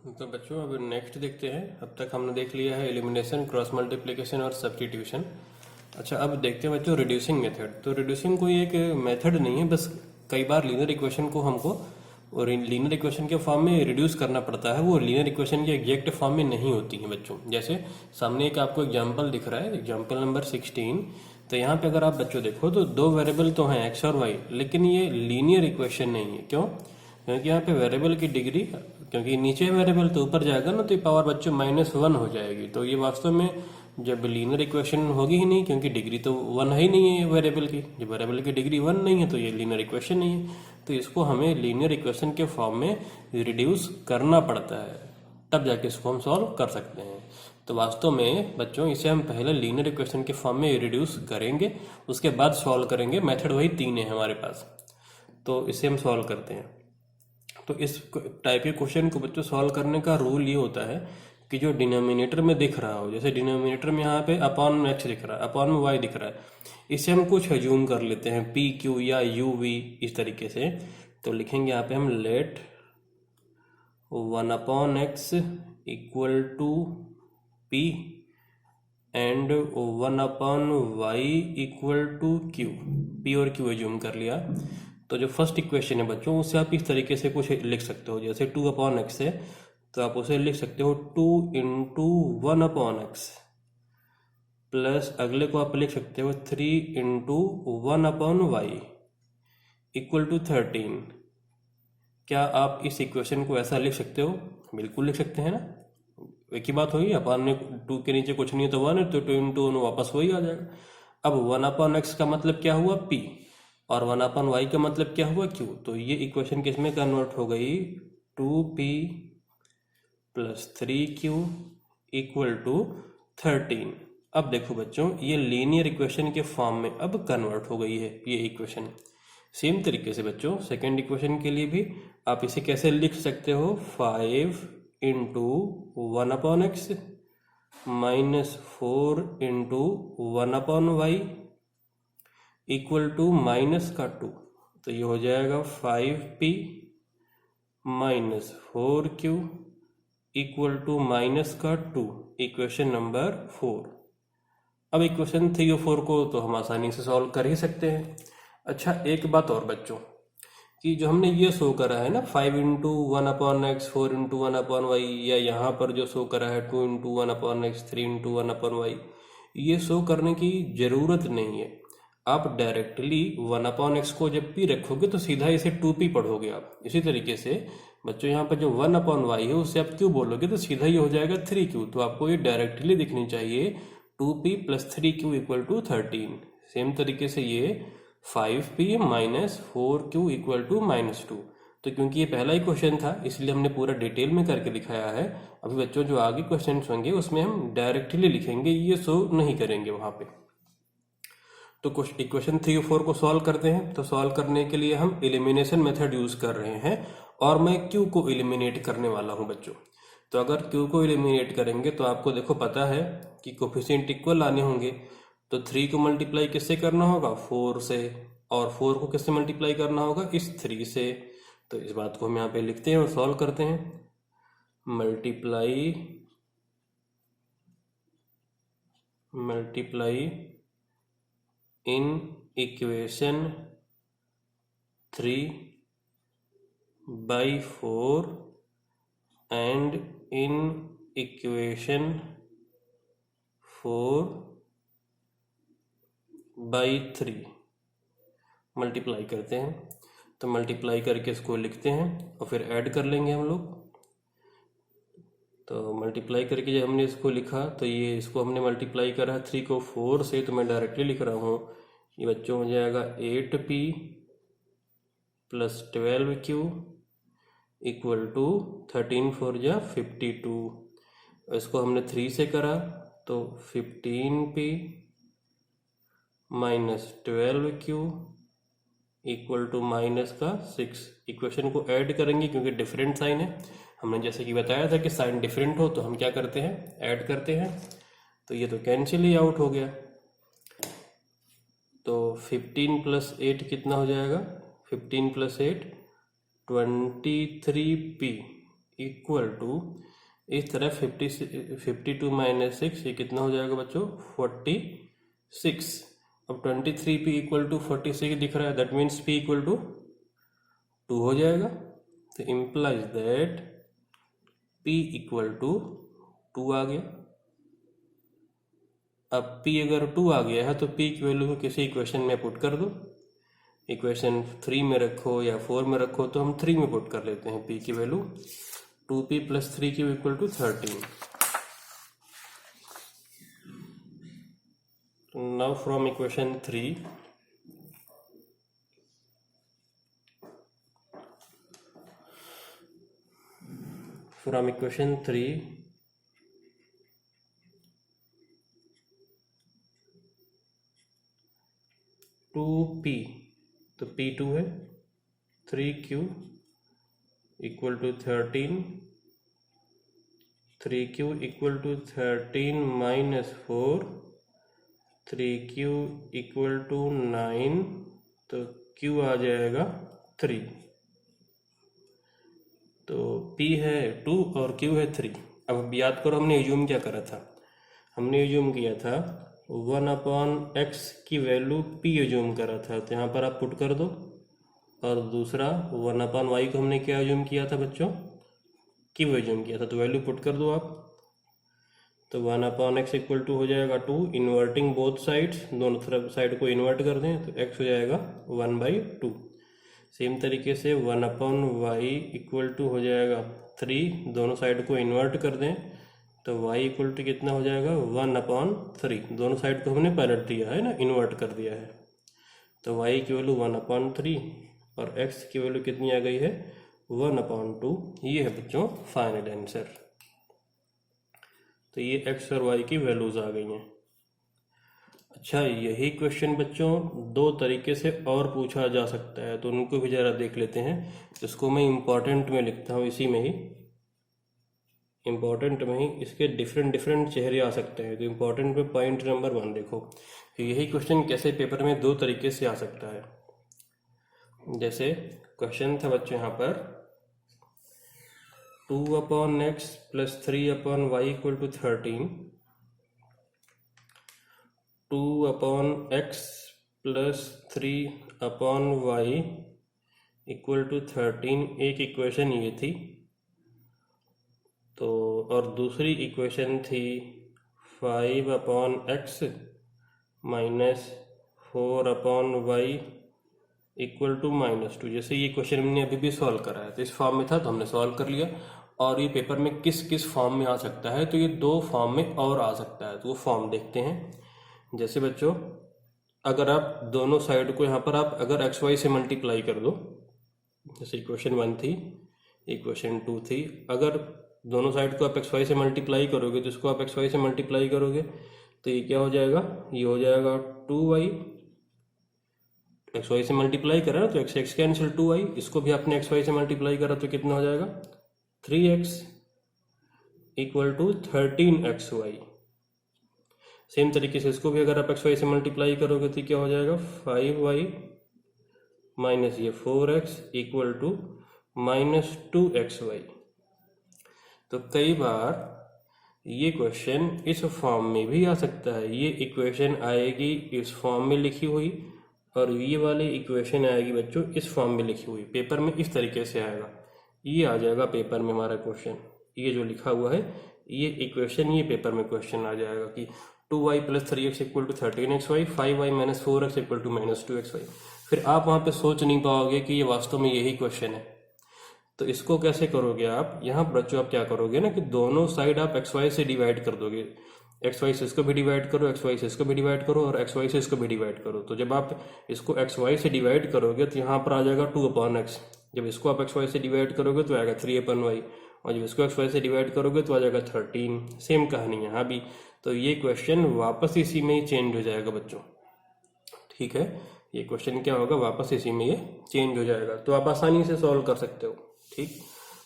तो बच्चों अब नेक्स्ट देखते हैं। अब तक हमने देख लिया है एलिमिनेशन, क्रॉस मल्टीप्लिकेशन और सब्स्टिट्यूशन। अच्छा, अब देखते हैं बच्चों रिड्यूसिंग मेथड। तो रिड्यूसिंग कोई एक मेथड नहीं है, बस कई बार लीनियर इक्वेशन को हमको और लीनियर इक्वेशन के फॉर्म में रिड्यूस करना पड़ता है। वो लीनियर इक्वेशन के एग्जैक्ट फॉर्म में नहीं होती हैं बच्चों। जैसे सामने एक आपको एग्जाम्पल दिख रहा है, एग्जाम्पल नंबर 16। तो यहाँ पे अगर आप बच्चों देखो तो दो वेरिएबल तो हैं एक्स और वाई, लेकिन ये लीनियर इक्वेशन नहीं है। क्यों? क्योंकि यहाँ पे वेरिएबल की डिग्री, क्योंकि नीचे वेरिएबल तो ऊपर जाएगा ना, तो ये पावर बच्चों -1 हो जाएगी। तो ये वास्तव में जब लीनियर इक्वेशन होगी ही नहीं, क्योंकि डिग्री तो 1 है ही नहीं है वेरिएबल की। जब वेरिएबल की डिग्री 1 नहीं है तो ये लीनियर इक्वेशन नहीं है। तो इसको हमें लीनियर इक्वेशन के फॉर्म में रिड्यूस करना पड़ता है, तब जाके इसको हम सॉल्व कर सकते हैं। तो वास्तव में बच्चों इसे हम पहले लीनियर इक्वेशन के फॉर्म में रिड्यूस करेंगे, उसके बाद सॉल्व करेंगे। मेथड वही 3 है हमारे पास, तो इसे हम सॉल्व करते हैं। तो इस टाइप के क्वेश्चन को बच्चों सॉल्व करने का रूल ये होता है कि जो डिनोमिनेटर में दिख रहा हो, जैसे डिनोमिनेटर में यहाँ पे अपॉन में एक्स दिख रहा है, अपॉन में वाई दिख रहा है, इसे हम कुछ अज्यूम कर लेते हैं, पी क्यू या यू वी, इस तरीके से। तो लिखेंगे यहाँ पे हम let 1/x equal to p and 1/y equal to q. P और क्यू अज्यूम कर लिया। तो जो फर्स्ट इक्वेशन है बच्चों, उसे आप इस तरीके से कुछ लिख सकते हो, जैसे 2/x है तो आप उसे लिख सकते हो 2 इंटू 1/x, प्लस अगले को आप लिख सकते हो 3 इंटू 1/y इक्वल टू 13। क्या आप इस इक्वेशन को ऐसा लिख सकते हो? बिल्कुल लिख सकते हैं ना। एक ही बात होगी, अपन में 2 के नीचे कुछ नहीं है तो 1 है, तो 2 इंटू 1 वापस वही आ जाएगा। अब 1/x का मतलब क्या हुआ? p, और 1/y का मतलब क्या हुआ? q। तो ये इक्वेशन किस में कन्वर्ट हो गई? 2p plus 3q equal to 13। अब देखो बच्चों, ये लीनियर इक्वेशन के फॉर्म में अब कन्वर्ट हो गई है ये इक्वेशन। सेम तरीके से बच्चों सेकेंड इक्वेशन के लिए भी आप इसे कैसे लिख सकते हो? 5 into 1/x minus 4 into 1/y equal to minus का 2। तो ये हो जाएगा 5p minus 4q equal to minus का 2, इक्वेशन नंबर 4। अब इक्वेशन 3 और 4 को तो हम आसानी से सॉल्व कर ही सकते हैं। अच्छा, एक बात और बच्चों, कि जो हमने ये शो करा है ना 5 इंटू 1/x 4 इंटू 1/y, या यहाँ पर जो शो करा है 2 इंटू 1/x 3 इंटू 1/y, ये शो करने की ज़रूरत नहीं है। आप डायरेक्टली 1/x को जब p रखोगे तो सीधा इसे 2p पढ़ोगे आप। इसी तरीके से बच्चों यहाँ पर जो 1/y है उसे आप q बोलोगे तो सीधा ये हो जाएगा 3q। तो आपको ये डायरेक्टली दिखनी चाहिए 2p plus 3q equal to 13। Same तरीके से ये 5p minus 4q equal to -2। तो क्योंकि ये पहला ही क्वेश्चन था इसलिए हमने पूरा डिटेल में करके दिखाया है। अभी बच्चों जो आगे क्वेश्चन होंगे उसमें हम डायरेक्टली लिखेंगे, ये शो नहीं करेंगे वहाँ पे। तो कुछ इक्वेशन 3 और 4 को सॉल्व करते हैं। तो सॉल्व करने के लिए हम एलिमिनेशन मेथड यूज कर रहे हैं, और मैं q को एलिमिनेट करने वाला हूँ बच्चों। तो अगर q को एलिमिनेट करेंगे तो आपको देखो पता है कि कोफिशिएंट इक्वल आने होंगे। तो 3 को मल्टीप्लाई किससे करना होगा? 4 से, और 4 को किससे मल्टीप्लाई करना होगा? इस 3 से। तो इस बात को हम यहाँ पे लिखते हैं और सॉल्व करते हैं। Multiply in equation 3/4 and in equation 4/3 multiply करते हैं। तो मल्टीप्लाई करके इसको लिखते हैं और फिर ऐड कर लेंगे हम लोग। तो मल्टीप्लाई करके जब हमने इसको लिखा तो ये इसको हमने मल्टीप्लाई करा 3 को 4 से, तो मैं डायरेक्टली लिख रहा हूँ। ये बच्चों हो जाएगा 8p plus 12q equal to 13 4 जा 52। इसको हमने 3 से करा तो 15p minus 12q equal to minus का 6। इक्वेशन को ऐड करेंगे क्योंकि डिफरेंट साइन है। हमने जैसे कि बताया था कि साइन डिफरेंट हो तो हम क्या करते हैं? ऐड करते हैं। तो ये तो कैंसिल ही आउट हो गया। तो 15 प्लस 8 कितना हो जाएगा? 15 प्लस 8 23p इक्वल टू, इस तरफ 52 माइनस 6, ये कितना हो जाएगा बच्चों? 46। अब 23p इक्वल टू 46 दिख रहा है, that means p equal to 2 हो जाएगा। तो implies that p equal to 2 आ गया। अब p अगर 2 आ गया है तो p की वैल्यू को किसी इक्वेशन में पुट कर दो। इक्वेशन 3 में रखो या 4 में रखो, तो हम 3 में पुट कर लेते हैं p की वैल्यू। 2p plus 3q equal to 13। Now from equation 3, from equation 3, two p, तो p2 है, 3q equal to 13, 3q equal to 13 minus 4, 3q equal to 9, तो q आ जाएगा 3। तो p है 2 और q है 3। अब याद करो हमने एज्यूम क्या करा था? हमने एज्यूम किया था 1/x की वैल्यू p एज्यूम करा था, तो यहाँ पर आप पुट कर दो। और दूसरा 1/y को हमने क्या एज्यूम किया था बच्चों? q एज्यूम किया था, तो वैल्यू पुट कर दो आप। तो 1/x इक्वल टू हो जाएगा 2, इन्वर्टिंग बोथ साइड्स, दोनों तरफ साइड को इन्वर्ट कर दें तो x हो जाएगा 1/2। सेम तरीके से 1/y इक्वल टू हो जाएगा 3, दोनों साइड को इन्वर्ट कर दें तो y इक्वल टू कितना हो जाएगा? 1/3। दोनों साइड को हमने पलट दिया है ना, इन्वर्ट कर दिया है। तो y की वैल्यू 1/3 और x की वैल्यू कितनी आ गई है? 1/2। ये है बच्चों फाइनल आंसर। तो ये x और y की वैल्यूज आ गई हैं। अच्छा, यही क्वेश्चन बच्चों दो तरीके से और पूछा जा सकता है, तो उनको भी ज़रा देख लेते हैं। इसको मैं इम्पॉर्टेंट में लिखता हूँ, इसी में ही इम्पॉर्टेंट में ही इसके डिफरेंट चेहरे आ सकते हैं। तो इम्पॉर्टेंट में पॉइंट नंबर 1 देखो, यही क्वेश्चन कैसे पेपर में दो तरीके से आ सकता है। जैसे क्वेश्चन था बच्चों यहाँ पर 2/x plus 3/y equal to 13, 2/x plus 3/y equal to 13, एक इक्वेशन ये थी। तो और दूसरी इक्वेशन थी 5/x minus 4/y equal to -2। जैसे ये क्वेश्चन हमने अभी भी सॉल्व करा है, तो इस फॉर्म में था तो हमने सॉल्व कर लिया। और ये पेपर में किस किस फॉर्म में आ सकता है, तो ये दो फॉर्म में और आ सकता है, तो वो फॉर्म देखते हैं। जैसे बच्चों अगर आप दोनों साइड को यहाँ पर आप अगर xy से मल्टीप्लाई कर दो, जैसे इक्वेशन 1 थी, इक्वेशन 2 थी, अगर दोनों साइड को आप xy से मल्टीप्लाई करोगे तो इसको आप xy से मल्टीप्लाई करोगे तो ये क्या हो जाएगा? ये हो जाएगा 2y। xy से मल्टीप्लाई करा ना तो x कैंसिल 2y, इसको भी आपने xy से मल्टीप्लाई करा तो कितना हो जाएगा? 3x equal to 13xy। Same तरीके से इसको भी अगर आप xy से मल्टीप्लाई करोगे तो क्या हो जाएगा? 5y माइनस ये 4x इक्वल टू -2xy। तो कई बार ये क्वेश्चन इस फॉर्म में भी आ सकता है। ये इक्वेशन आएगी इस फॉर्म में लिखी हुई और ये वाली इक्वेशन आएगी बच्चों इस फॉर्म में लिखी हुई। पेपर में इस तरीके से आएगा, ये आ जाएगा पेपर में हमारा क्वेश्चन। ये जो लिखा हुआ है ये इक्वेशन, ये पेपर में क्वेश्चन आ जाएगा कि 2y plus 3x equal to 13xy, 5y minus 4x equal to -2xy। फिर आप वहाँ पे सोच नहीं पाओगे कि ये वास्तव में यही क्वेश्चन है। तो इसको कैसे करोगे आप? यहाँ बच्चों आप क्या करोगे ना कि दोनों साइड आप xy से डिवाइड कर दोगे। xy से इसको भी डिवाइड करो, xy से इसको भी डिवाइड करो और xy से इसको भी डिवाइड करो। तो जब आप इसको xy से डिवाइड करोगे तो यहाँ पर आ जाएगा 2/x। जब इसको आप xy से डिवाइड करोगे तो आएगा 3/y और जब इसको xy से डिवाइड करोगे तो आ जाएगा 13। सेम कहानी यहाँ भी। तो ये क्वेश्चन वापस इसी में ही चेंज हो जाएगा बच्चों, ठीक है। ये क्वेश्चन क्या होगा? वापस इसी में ये चेंज हो जाएगा, तो आप आसानी से सॉल्व कर सकते हो, ठीक।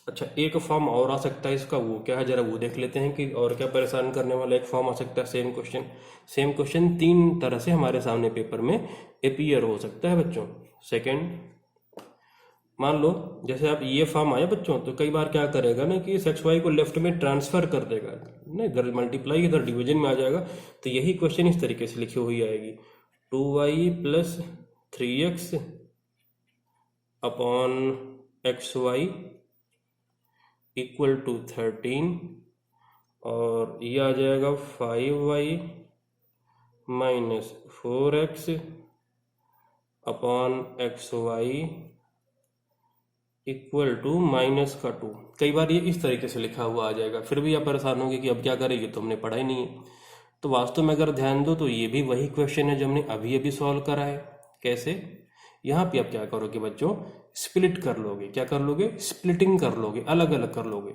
अच्छा, एक फॉर्म और आ सकता है इसका, वो क्या है जरा वो देख लेते हैं कि और क्या परेशान करने वाला एक फॉर्म आ सकता है। सेम क्वेश्चन 3 तरह से हमारे सामने पेपर में अपीयर हो सकता है बच्चों। सेकंड, मान लो जैसे आप ये फॉर्म आया बच्चों, तो कई बार क्या करेगा ना कि इस एक्स वाई को लेफ्ट में ट्रांसफर कर देगा, ना इधर मल्टीप्लाई इधर डिवीजन में आ जाएगा। तो यही क्वेश्चन इस तरीके से लिखी हुई आएगी, 2y plus 3x upon x y equal to 13, और ये आ जाएगा 5y minus 4x upon x y equal to minus का 2। कई बार ये इस तरीके से लिखा हुआ आ जाएगा, फिर भी आप परेशान होंगे कि अब क्या करेंगे, तो हमने पढ़ा ही नहीं है। तो वास्तव में अगर ध्यान दो तो ये भी वही क्वेश्चन है जो हमने अभी अभी सॉल्व करा है। कैसे? यहाँ पे आप क्या करोगे बच्चों, स्प्लिट कर लोगे। क्या कर लोगे? स्प्लिटिंग कर लोगे, अलग अलग कर लोगे।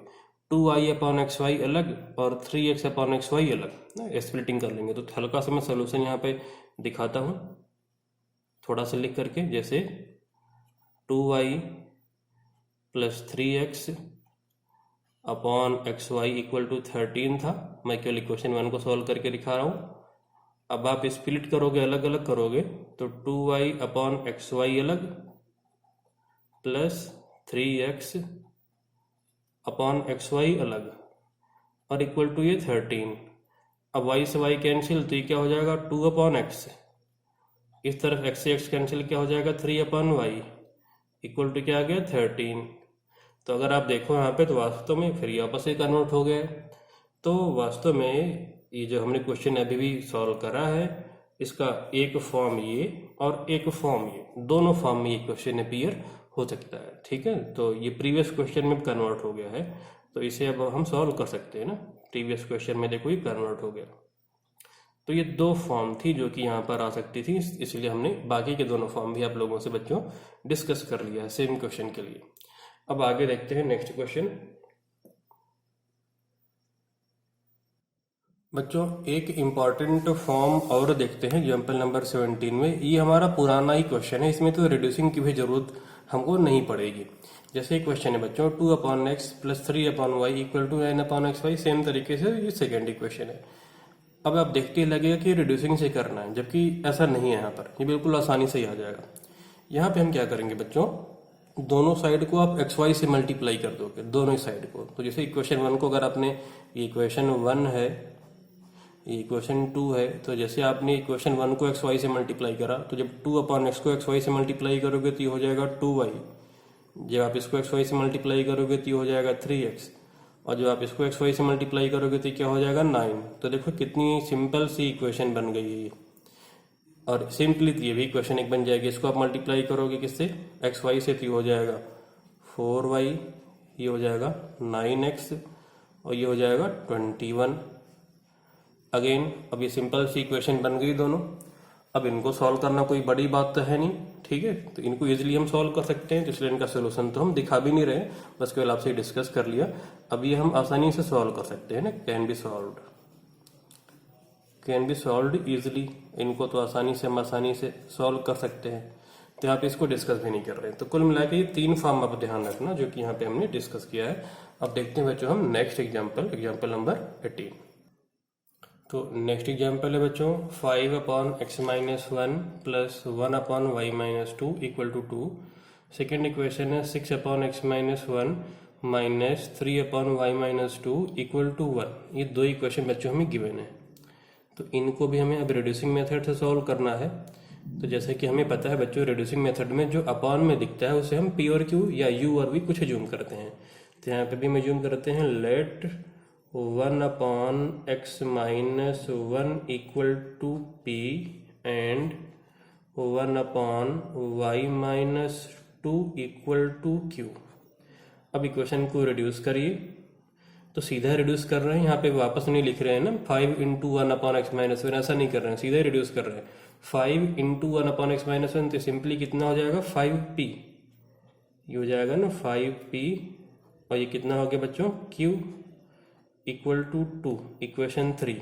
2y अपॉन एक्स वाई अलग और 3x अपॉन एक्स वाई अलग ना, स्प्लिटिंग कर लेंगे। तो हल्का सा मैं सोल्यूशन यहाँ पे दिखाता हूँ थोड़ा सा लिख करके, जैसे 2y plus 3x upon x y equal to 13 था। मैं केवल इक्वेशन 1 को सॉल्व करके दिखा रहा हूँ। अब आप स्प्लिट करोगे, अलग अलग करोगे, तो 2y अपॉन एक्स वाई अलग plus 3x upon x y अलग और इक्वल टू ये 13। अब y से y कैंसिल, तो ये क्या हो जाएगा 2 अपॉन एक्स, इस तरफ x से x कैंसिल, क्या हो जाएगा 3 अपॉन वाई इक्वल टू क्या आ गया 13। तो अगर आप देखो यहाँ पे तो वास्तव में फिर ये आपस में कन्वर्ट हो गया। तो वास्तव में ये जो हमने क्वेश्चन अभी भी सॉल्व करा है, इसका एक फॉर्म ये और एक फॉर्म ये, दोनों फॉर्म में ये क्वेश्चन अपीयर हो सकता है। ठीक है, तो ये प्रीवियस क्वेश्चन में कन्वर्ट हो गया है, तो इसे अब हम सॉल्व कर सकते हैं ना। प्रीवियस क्वेश्चन में देखो ये कन्वर्ट हो गया। तो ये दो फॉर्म थी जो कि यहाँ पर आ सकती थी, इसलिए हमने बाकी के दोनों फॉर्म भी आप लोगों से बच्चों डिस्कस कर लिया है सेम क्वेश्चन के लिए। अब आगे देखते हैं नेक्स्ट क्वेश्चन। बच्चों एक इम्पॉर्टेंट फॉर्म और देखते हैं एग्जाम्पल नंबर 17 में। ये हमारा पुराना ही क्वेश्चन है, इसमें तो रिड्यूसिंग की भी जरूरत हमको नहीं पड़ेगी। जैसे क्वेश्चन है बच्चों 2 upon x plus 3 upon y equal to 9 upon x y, same तरीके से ये सेकेंड इक्वेशन है। अब आप देखते ही लगेगा कि रिड्यूसिंग से करना है, जबकि ऐसा नहीं है। यहाँ पर ये बिल्कुल आसानी से ही आ जाएगा। यहाँ पे हम क्या करेंगे बच्चों, दोनों साइड को आप एक्स वाई से मल्टीप्लाई कर दोगे, दोनों ही साइड को। तो जैसे इक्वेशन 1 को अगर आपने, ये इक्वेशन 1 है, ये इक्वेशन 2 है, तो जैसे आपने इक्वेशन 1 को एक्स वाई से मल्टीप्लाई करा, तो जब 2 अपॉन एक्स को एक्स वाई से मल्टीप्लाई करोगे तो ये हो जाएगा 2y। जब आप इसको एक्स वाई से मल्टीप्लाई करोगे तो ये हो जाएगा 3x, और जब आप इसको एक्स वाई से मल्टीप्लाई करोगे तो क्या हो जाएगा 9। तो देखो कितनी सिंपल सी इक्वेशन बन गई है ये, और सिंपली ये भी इक्वेशन एक बन जाएगी। इसको आप मल्टीप्लाई करोगे किससे, एक्स वाई से, तो ये हो जाएगा 4y, ये हो जाएगा 9x और ये हो जाएगा 21। अगेन अब ये सिंपल सी इक्वेशन बन गई दोनों। अब इनको सॉल्व करना कोई बड़ी बात तो है नहीं, ठीक है, तो इनको इजीली हम सॉल्व कर सकते हैं। तो इसलिए इनका सोल्यूशन तो हम दिखा भी नहीं रहे, बस केवल आपसे डिस्कस कर लिया। अब ये हम आसानी से सॉल्व कर सकते हैं ना, कैन बी सॉल्व्ड इजीली। इनको तो आसानी से सॉल्व कर सकते हैं, तो यहाँ पे इसको डिस्कस भी नहीं कर रहे हैं। तो कुल मिला के ये 3 फॉर्म आप ध्यान रखना जो कि यहाँ पे हमने डिस्कस किया है। अब देखते हैं बच्चों हम नेक्स्ट एग्जाम्पल नंबर 18। तो नेक्स्ट एग्जाम्पल है बच्चों 5 upon x minus 1 plus 1 upon y minus 2 equal to 2। Second equation है 6 upon x minus 1 minus 3 upon y minus 2 equal to 1। ये दो इक्वेशन बच्चों हमें गिवन है, तो इनको भी हमें अब रिड्यूसिंग मेथड से सॉल्व करना है। तो जैसे कि हमें पता है बच्चों, रिड्यूसिंग मेथड में जो अपॉन में दिखता है उसे हम पी और क्यू या यू और वी कुछ ज्यूम करते हैं। तो यहाँ पे भी हम ज्यूम करते हैं, let 1 upon x minus 1 equal to p and 1 upon y minus 2 equal to q. अब इक्वेशन को रिड्यूस करिए, तो सीधा रिड्यूस कर रहे हैं, यहाँ पे वापस नहीं लिख रहे हैं ना 5 इंटू 1 अपॉन एक्स माइनस 1, ऐसा नहीं कर रहे हैं, सीधा रिड्यूस कर रहे हैं। 5 इंटू 1 अपॉन एक्स माइनस 1, तो सिंपली कितना हो जाएगा 5p, ये हो जाएगा ना 5p, और ये कितना हो गया बच्चों q equal to 2, equation 3।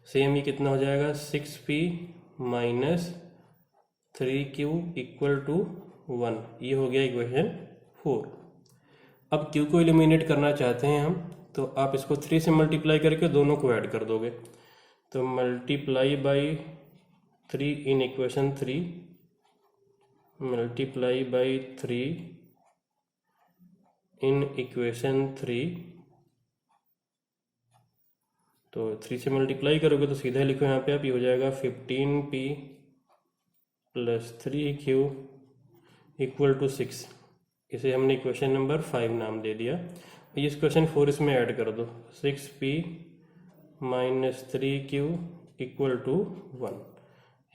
Same ये कितना हो जाएगा 6p minus 3q equal to 1, ये हो गया इक्वेशन 4। अब q को एलिमिनेट करना चाहते हैं हम, तो आप इसको 3 से मल्टीप्लाई करके दोनों को ऐड कर दोगे। तो multiply by 3 in equation 3 multiply by 3 in equation 3। तो 3 से मल्टीप्लाई करोगे तो सीधा लिखो यहाँ पे आप, ये हो जाएगा 15p plus 3q equal to 6। इसे हमने इक्वेशन नंबर 5 नाम दे दिया। इस क्वेश्चन 4 इसमें ऐड कर दो, 6p minus 3q equal to 1।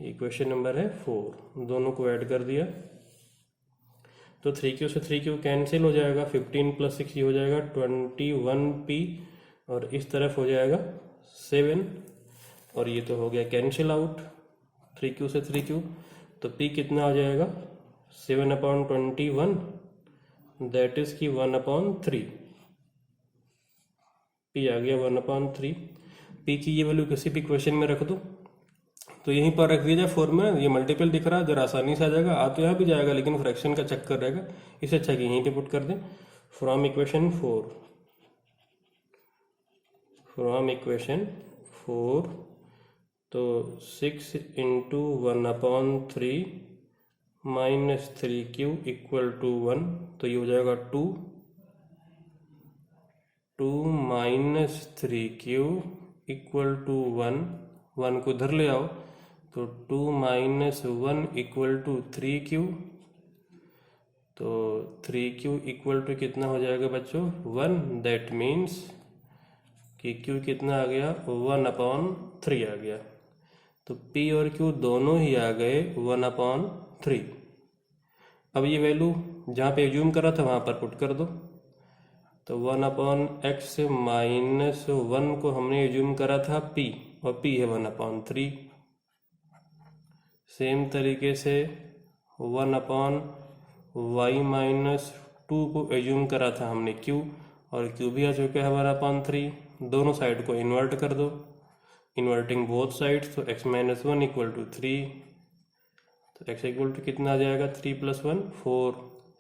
Equation number है 4, दोनों को ऐड कर दिया तो 3q से 3q कैंसिल हो जाएगा, 15 प्लस 6 ये हो जाएगा 21p, और इस तरफ हो जाएगा 7, और ये तो हो गया कैंसिल आउट 3q से 3q। तो p कितना हो जाएगा 7/21, दैट इज की 1/3। p आ गया 1/3। p की ये वैल्यू किसी भी क्वेश्चन में रख दो, तो यहीं पर रख दिया जाए 4 में। ये मल्टीपल दिख रहा है, जरा आसानी से आ जाएगा, आ तो यहाँ भी जाएगा लेकिन फ्रैक्शन का चक्कर रहेगा, इससे अच्छा कि यहीं पे पुट कर दें। फ्रॉम इक्वेशन 4 तो 6 into 1/3 minus 3q equal to 1, तो ये हो जाएगा 2 माइनस 3q इक्वल टू 1 को इधर ले आओ तो 2 माइनस 1 इक्वल टू 3q। तो 3q इक्वल टू कितना हो जाएगा बच्चों 1, दैट मीन्स कि q कितना आ गया 1/3 आ गया। तो p और q दोनों ही आ गए 1/3। अब ये वैल्यू जहाँ पे एज्यूम करा था वहाँ पर पुट कर दो, तो 1/x माइनस 1 को हमने एज्यूम करा था p, और p है 1/3। सेम तरीके से 1/y माइनस 2 को एज्यूम करा था हमने q, और q भी आ चुका है 1/3। दोनों साइड को इन्वर्ट कर दो, इन्वर्टिंग बोथ साइड्स, तो x माइनस 1 इक्वल टू 3, तो x इक्वल टू कितना आ जाएगा 3 प्लस 1 4।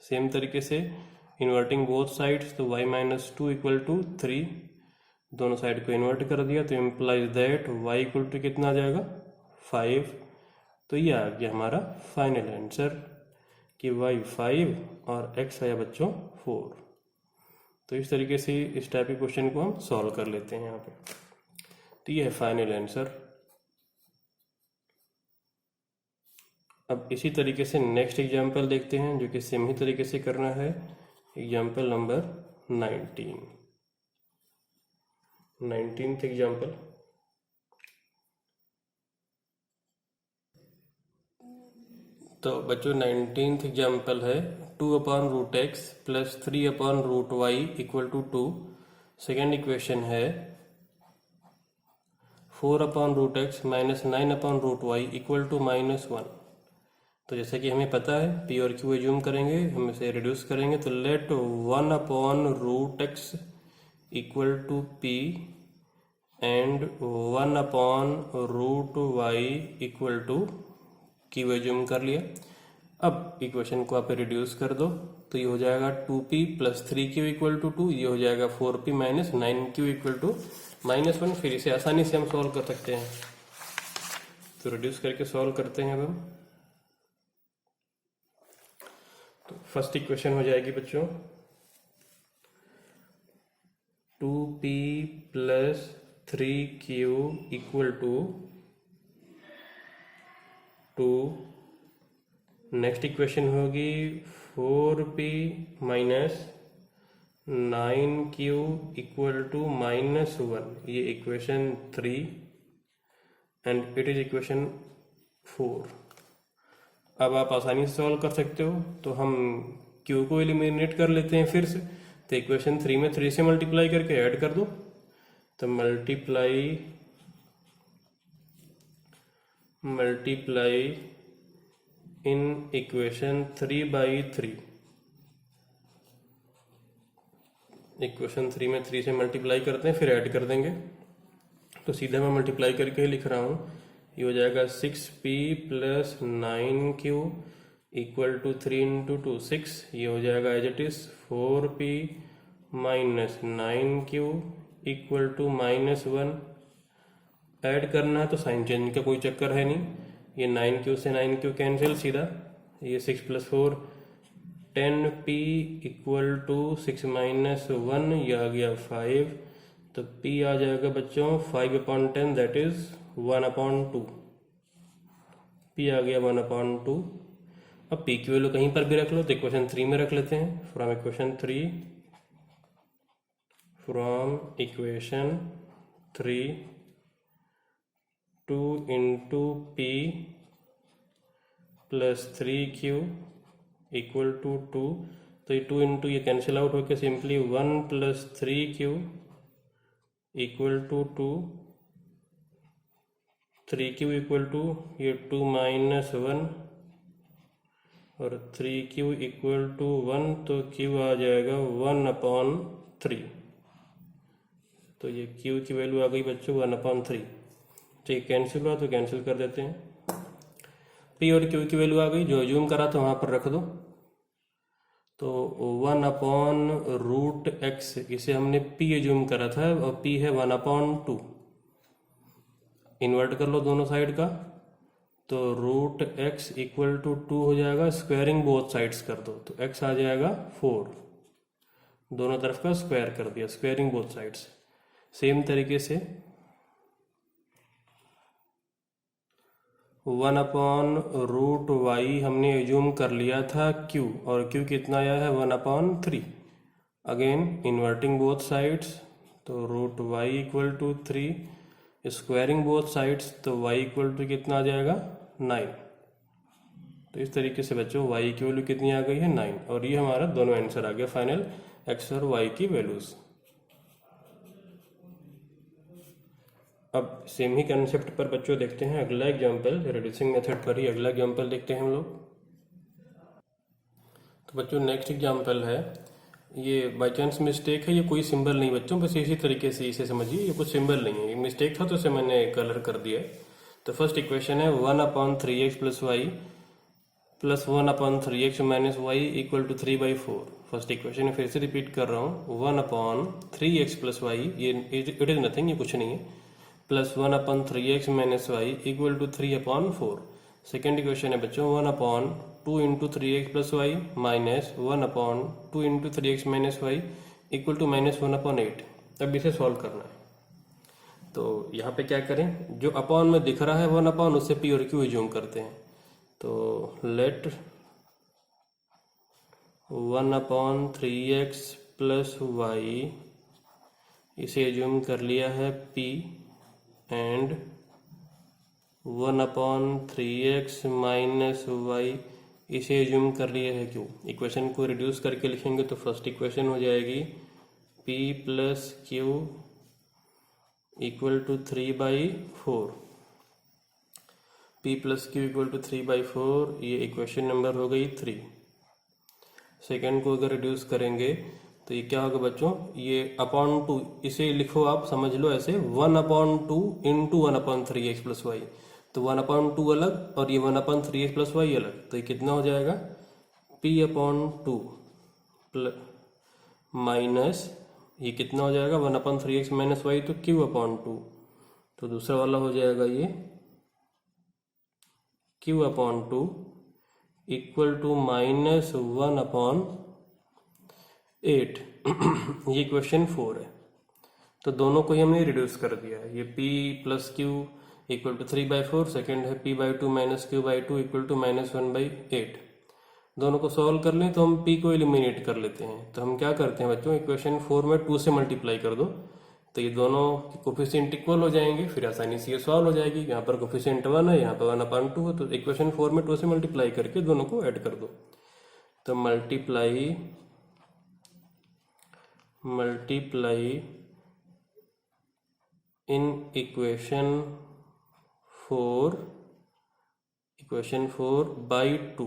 सेम तरीके से इन्वर्टिंग बोथ साइड्स, तो y माइनस 2 इक्वल टू 3, दोनों साइड को इन्वर्ट कर दिया, तो implies that y equal to कितना आ जाएगा 5। तो ये आ गया हमारा फाइनल आंसर कि y 5 और x आया बच्चों 4। तो इस तरीके से इस टाइप के क्वेश्चन को हम सॉल्व कर लेते हैं यहाँ पे। तो ये है फाइनल आंसर। अब इसी तरीके से नेक्स्ट एग्जाम्पल देखते हैं, जो कि सेम ही तरीके से करना है। Example number 19th example. तो बच्चों 19th एग्जाम्पल है 2/√x plus 3/√y equal to 2। Second equation है 4/√x minus 9/√y equal to -1। तो जैसे कि हमें पता है p और q एज्यूम करेंगे, हम इसे रिड्यूस करेंगे, तो let 1/√x equal to p and 1/√y equal to q assume कर लिया। अब इक्वेशन को आप रिड्यूस कर दो, तो ये हो जाएगा 2p plus 3q equal to 2, ये हो जाएगा 4p minus 9q equal to -1। फिर इसे आसानी से हम सॉल्व कर सकते हैं, तो रिड्यूस करके सॉल्व करते हैं अब हम। तो फर्स्ट इक्वेशन हो जाएगी बच्चों 2p plus 3q equal to 2। Next equation होगी 4p minus 9q equal to -1। ये equation 3 and it is equation 4। अब आप आसानी से सॉल्व कर सकते हो, तो हम q को एलिमिनेट कर लेते हैं फिर से। तो इक्वेशन 3 में 3 से मल्टीप्लाई करके ऐड कर दो, तो मल्टीप्लाई इन इक्वेशन 3/3। इक्वेशन 3 में 3 से मल्टीप्लाई करते हैं फिर ऐड कर देंगे, तो सीधा मैं मल्टीप्लाई करके ही लिख रहा हूँ। ये हो जाएगा 6p plus 9q equal to 3 into 2 6। ये हो जाएगा as it is 4p minus 9q equal to -1। Add करना है तो साइन चेंज का कोई चक्कर है नहीं, ये 9q से 9q कैंसिल सीधा, ये 6 + 4 10p = 6 - 1, ये आ गया 5, तो p आ जाएगा बच्चों 5/10, दैट इज 1/2। p आ गया 1/2। अब p की वैल्यू कहीं पर भी रख लो, तो इक्वेशन 3 में रख लेते हैं। फ्रॉम इक्वेशन 3 2 × p + 3q = 2, तो ये 2 × ये कैंसिल आउट होकर सिंपली 1 + 3q = 2, 3q = ये 2 - 1 और 3q = 1, तो q आ जाएगा 1/3। तो ये q की वैल्यू आ गई बच्चों 1/3। तो ये कैंसिल हुआ, तो कैंसिल कर देते हैं। p और q की वैल्यू आ गई, जो अज्यूम करा था वहाँ पर रख दो। तो 1/√x, इसे हमने p अज्यूम करा था और p है 1/2। इन्वर्ट कर लो दोनों साइड का, तो √x = 2 हो जाएगा। स्क्वायरिंग बोथ साइड्स कर दो, तो x आ जाएगा 4। दोनों तरफ का स्क्वायर कर दिया, स्क्वायरिंग बोथ साइड्स। सेम तरीके से 1/√y हमने एज्यूम कर लिया था q, और q कितना आया है 1/3। अगेन इन्वर्टिंग बोथ साइड्स, तो √y = 3, स्क्वायरिंग बोथ साइड्स, तो y = कितना आ जाएगा 9। तो इस तरीके से बच्चों y की वैल्यू कितनी आ गई है 9, और ये हमारा दोनों आंसर आ गया फाइनल x और y की वैल्यूज। अब सेम ही कंसेप्ट पर बच्चों देखते हैं अगला एग्जाम्पल, रिड्यूसिंग मेथड पर ही अगला एग्जाम्पल देखते हैं हम लोग। तो बच्चों नेक्स्ट एग्जाम्पल है, ये बाई चांस मिस्टेक है, ये कोई सिंबल नहीं बच्चों, बस इसी तरीके से इसे समझिए, ये कुछ सिंबल नहीं है, ये मिस्टेक था तो इसे मैंने कलर कर दिया। तो फर्स्ट इक्वेशन है 1/3x + y + 1/3x - y = 3/4। First equation फिर से रिपीट कर रहा हूँ, 1/3x + y, ये इट इज नथिंग, ये कुछ नहीं है, + 1/3x - y = 3/4। सेकेंड इक्वेशन है बच्चों 1/2 × 3x + y - 1/2 × 3x - y = -1/8। अब इसे सॉल्व करना है, तो यहाँ पे क्या करें, जो अपॉन में दिख रहा है 1/, उससे p और q एज्यूम करते हैं। तो लेट 1/3x + y, इसे एज्यूम कर लिया है p, एंड 1/3x - y, इसे एज्यूम कर लिया है q। इक्वेशन को रिड्यूस करके लिखेंगे तो फर्स्ट इक्वेशन हो जाएगी p + q = 3/4। p + q = 3/4, ये इक्वेशन नंबर हो गई 3। सेकेंड को अगर रिड्यूस करेंगे तो ये क्या होगा बच्चों, ये /2, इसे लिखो आप, समझ लो ऐसे 1/2 × 1/3x + y, तो 1/2 अलग और ये 1/3x + y अलग, तो ये कितना हो जाएगा p/2 माइनस ये कितना हो जाएगा 1/3x - y, तो q/2, तो दूसरा वाला हो जाएगा ये q/2 = -1/8। ये क्वेश्चन 4 है। तो दोनों को ही हमने रिड्यूस कर दिया है, ये p + q = 3/4, सेकेंड है p/2 - q/2 = -1/8। दोनों को सॉल्व कर लें तो हम p को एलिमिनेट कर लेते हैं। तो हम क्या करते हैं बच्चों, इक्वेशन 4 में 2 से मल्टीप्लाई कर दो, तो ये दोनों कोफिशिएंट इक्वल हो जाएंगे, फिर आसानी से ये सॉल्व हो जाएगी। यहाँ पर कोफिशिएंट 1 है, यहाँ पर 1/2 है, तो इक्वेशन 4 में 2 से मल्टीप्लाई करके दोनों को ऐड कर दो। तो मल्टीप्लाई इन इक्वेशन 4 बाई 2।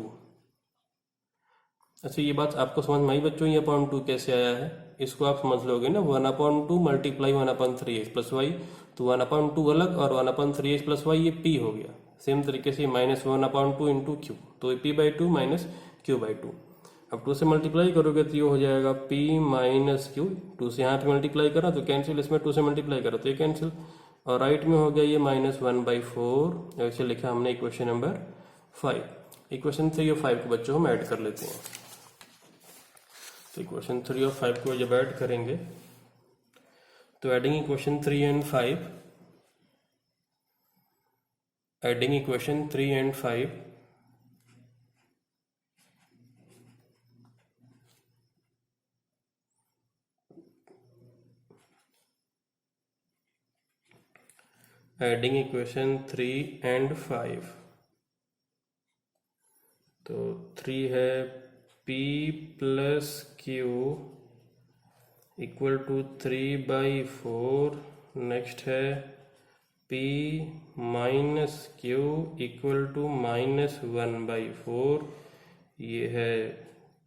अच्छा, ये बात आपको समझ में आई बच्चों, ये 1/2 कैसे आया है, इसको आप समझ लोगे ना। 1/2 मल्टीप्लाई 1/3x + y, तो 1/2 अलग और 1/3x + y ये p हो गया। सेम तरीके से -1/2 × q, तो p/2 - q/2। अब 2 से मल्टीप्लाई करोगे तो ये हो जाएगा p - q, 2 से यहाँ पे मल्टीप्लाई करा तो कैंसिल, इसमें 2 से मल्टीप्लाई करा तो ये कैंसिल, और राइट में हो गया ये -1/4। ऐसे लिखा हमने इक्वेशन नंबर 5। इक्वेशन 3 और 5 को बच्चों हम ऐड कर लेते हैं। तो इक्वेशन 3 और 5 को जब ऐड करेंगे तो adding equation 3 and 5, adding equation 3 and 5, adding equation 3 and 5। तो 3 है P plus Q equal to 3/4। Next है P minus Q equal to -1/4। ये है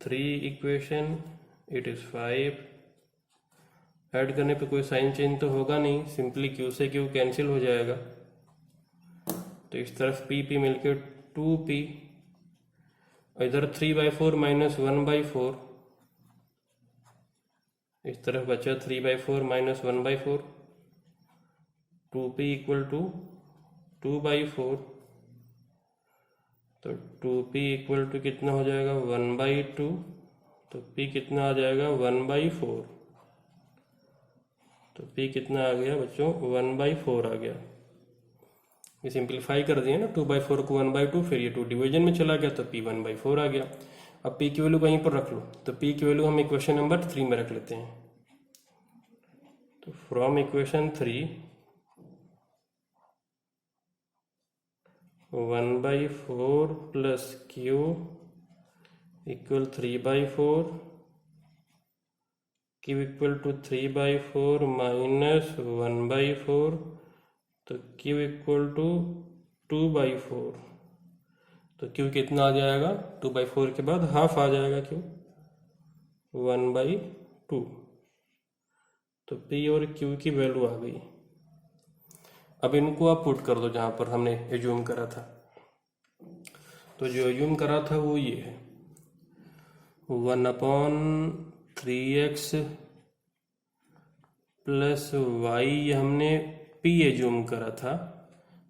3 इक्वेशन, इट इज़ 5। ऐड करने पे कोई साइन चेंज तो होगा नहीं, सिंपली Q से Q कैंसिल हो जाएगा। तो इस तरफ P मिलके 2P, इधर 3/4 माइनस 1/4, इस तरफ बचा 3/4 माइनस 1/4, 2P इक्वल टू 2/4। तो 2P इक्वल टू कितना हो जाएगा 1/2। तो P कितना आ जाएगा 1/4। तो P कितना आ गया बच्चों 1/4 आ गया। ये सिंप्लीफाई कर दिया ना, 2/4 को 1/2, फिर ये 2 डिवीजन में चला गया तो P 1/4 आ गया। अब P की वैल्यू कहीं पर रख लो, तो P की वैल्यू हम इक्वेशन नंबर 3 में रख लेते हैं। तो from equation 3 1/4 plus Q equal 3/4, Q equal to 3/4 minus 1/4, तो Q इक्वल टू 2/4। तो Q कितना आ जाएगा 2/4 के बाद हाफ आ जाएगा Q 1/2। तो P और Q की वैल्यू आ गई। अब इनको आप पुट कर दो जहाँ पर हमने एज्यूम करा था। तो जो एज्यूम करा था वो ये है 1/3x प्लस y, हमने P एज्यूम करा था।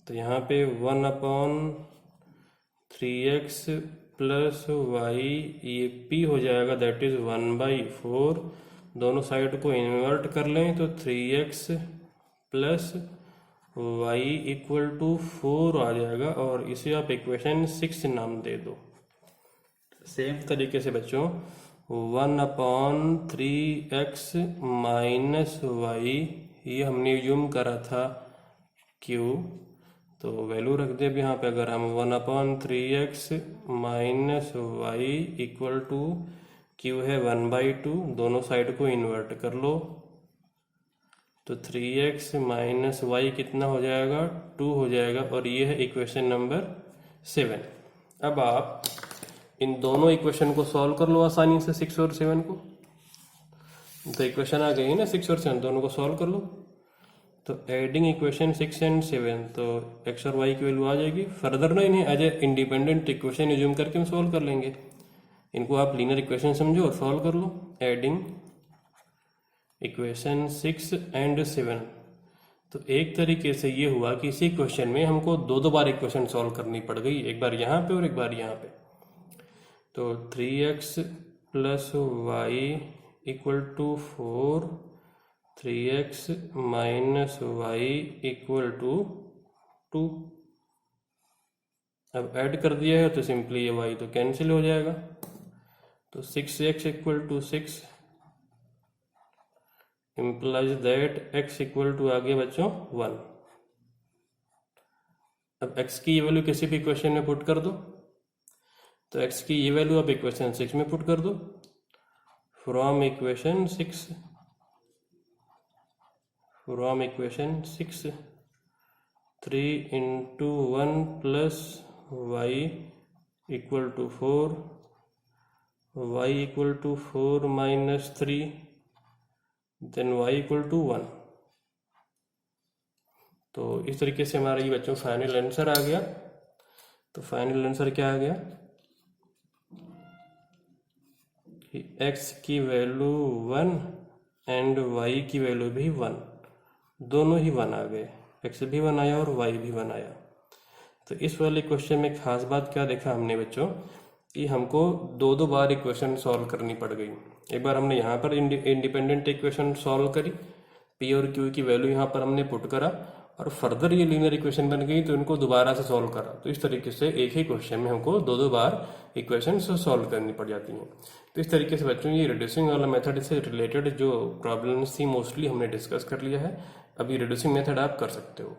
तो यहाँ पे 1/3x प्लस y, ये P हो जाएगा, दैट इज 1/4। दोनों साइड को इन्वर्ट कर लें तो 3x plus y equal to 4 आ जाएगा, और इसे आप इक्वेशन 6 नाम दे दो। सेम तरीके से बच्चों 1/3x माइनस y, ये हमने एज्यूम करा था Q, तो वैल्यू रख दे अब यहाँ पे। अगर हम 1/3x minus y equal to Q है 1/2, दोनों साइड को इन्वर्ट कर लो तो 3x माइनस y कितना हो जाएगा 2 हो जाएगा, और ये है इक्वेशन नंबर 7। अब आप इन दोनों इक्वेशन को सॉल्व कर लो आसानी से, 6 और 7 को। तो इक्वेशन आ गई ना 6 और 7, दोनों को सॉल्व कर लो। तो एडिंग इक्वेशन 6 एंड 7, तो x और y की वैल्यू आ जाएगी। फर्दर ना इन्हें as a independent equation assume करके हम सॉल्व कर लेंगे। इनको आप लीनियर इक्वेशन समझो और सॉल्व कर लो। एडिंग इक्वेशन 6 एंड 7, तो एक तरीके से ये हुआ कि इसी क्वेश्चन में हमको दो बार इक्वेशन सॉल्व करनी पड़ गई, एक बार यहाँ पे और एक बार यहाँ पे। तो 3x plus y equal to 4, 3x minus y equal to 2। अब ऐड कर दिया है तो सिंपली ये y तो कैंसिल हो जाएगा। तो 6x equal to 6 implies that x equal to आ गया बच्चों 1। अब x की ये वैल्यू किसी भी इक्वेशन में पुट कर दो, तो x की ये वैल्यू आप इक्वेशन 6 में पुट कर दो। From equation 6 3 into 1 plus y equal to 4, y equal to 4 minus 3, then y equal to 1। तो इस तरीके से हमारा ये बच्चों फाइनल आंसर आ गया। तो फाइनल आंसर क्या आ गया कि x की वैल्यू 1 एंड y की वैल्यू भी 1, दोनों ही 1 आ गए। x भी 1 आया और y भी 1 आया। तो इस वाले क्वेश्चन में खास बात क्या देखा हमने बच्चों कि हमको दो दो बार इक्वेशन सॉल्व करनी पड़ गई। एक बार हमने यहाँ पर इंडिपेंडेंट इक्वेशन सॉल्व करी, पी और क्यू की वैल्यू यहाँ पर हमने पुट करा और फर्दर ये लीनियर इक्वेशन बन गई तो इनको दोबारा से सॉल्व करा। तो इस तरीके से एक ही क्वेश्चन में हमको दो दो बार इक्वेशन सॉल्व करनी पड़ जाती हैं। तो इस तरीके से बच्चों ये रिड्यूसिंग वाला मेथड से रिलेटेड जो प्रॉब्लम्स थी मोस्टली हमने डिस्कस कर लिया है। अभी रिड्यूसिंग मेथड आप कर सकते हो।